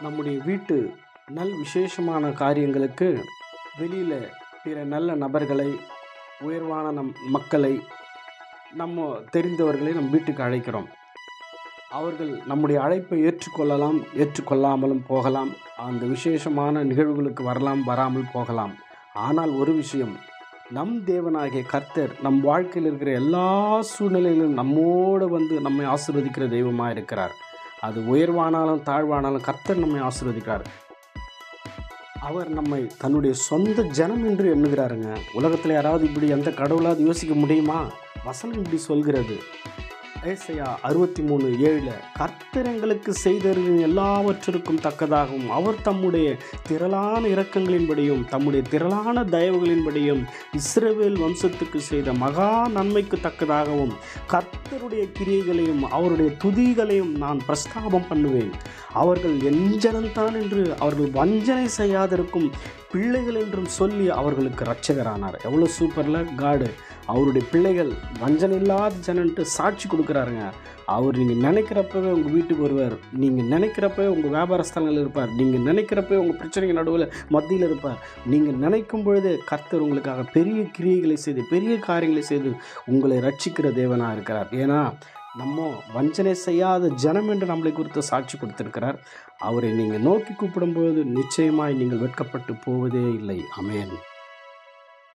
நம்முடைய வீட்டு விசேஷமான காரியங்களுக்கு வெளியில் பிற நல்ல நபர்களை, உயர்வான மக்களை, நம்ம தெரிந்தவர்களை நம் வீட்டுக்கு அழைக்கிறோம். அவர்கள் நம்முடைய அழைப்பை ஏற்றுக்கொள்ளலாம், ஏற்றுக்கொள்ளாமலும் போகலாம். அந்த விசேஷமான நிகழ்வுகளுக்கு வரலாம், வராமல் போகலாம். ஆனால் ஒரு விஷயம், நம் தேவனாகிய கர்த்தர் நம் வாழ்க்கையில் இருக்கிற எல்லா சூழ்நிலையிலும் நம்மோடு வந்து நம்மை ஆசீர்வதிக்கிற தெய்வமாக இருக்கிறார். அது உயர்வானாலும் தாழ்வானாலும் கர்த்தர் நம்மை ஆசீர்வதிக்கிறார். அவர் நம்மை தன்னுடைய சொந்த ஜனம் என்று எண்ணுகிறாருங்க. உலகத்தில் யாராவது இப்படி எந்த கடவுளாவது யோசிக்க முடியுமா? வசனம் இப்படி சொல்கிறது. ஏசாயா 63:7 கர்த்தர் எங்களுக்கு செய்தறின் எல்லாவற்றிற்கும் தக்கதாகவும் அவர் தம்முடைய திரளான இரக்கங்களின்படியும் தம்முடைய திரளான தயவுகளின்படியும் இஸ்ரவேல் வம்சத்துக்கு செய்த மகா நன்மைக்கு தக்கதாகவும் கர்த்தருடைய கிரியைகளையும் அவருடைய துதிகளையும் நான் பிரஸ்தாபம் பண்ணுவேன். அவர்கள் என் ஜனம்தான் என்று அவர்கள் வஞ்சனை செய்யாதிருக்கும் பிள்ளைகள் என்றும் சொல்லி அவர்களுக்கு இரட்சகரானார். எவ்வளோ சூப்பரில் காடு அவருடைய பிள்ளைகள் வஞ்சனை இல்லாத ஜனன்ட்டு சாட்சி கொடுக்குறாருங்க. அவர் நீங்கள் நினைக்கிறப்பவே உங்கள் வீட்டுக்கு வருவார், நீங்கள் நினைக்கிறப்பவே உங்கள் வியாபார ஸ்தலங்கள் இருப்பார், நீங்கள் நினைக்கிறப்பவே உங்கள் பிரச்சனைக்கு நடுவில் மத்தியில் இருப்பார். நீங்கள் நினைக்கும் பொழுதே கர்த்தர் உங்களுக்காக பெரிய கிரியைகளை செய்து பெரிய காரியங்களை செய்து உங்களை ரட்சிக்கிற தேவனாக இருக்கிறார். ஏன்னா நம்ம வஞ்சனை செய்யாத ஜனம் என்று நம்மளை குறித்து சாட்சி கொடுத்திருக்கிறார். அவரை நீங்கள் நோக்கி கூப்பிடும்போது நிச்சயமாய் நீங்கள் வெட்கப்பட்டு போவதே இல்லை. ஆமென்.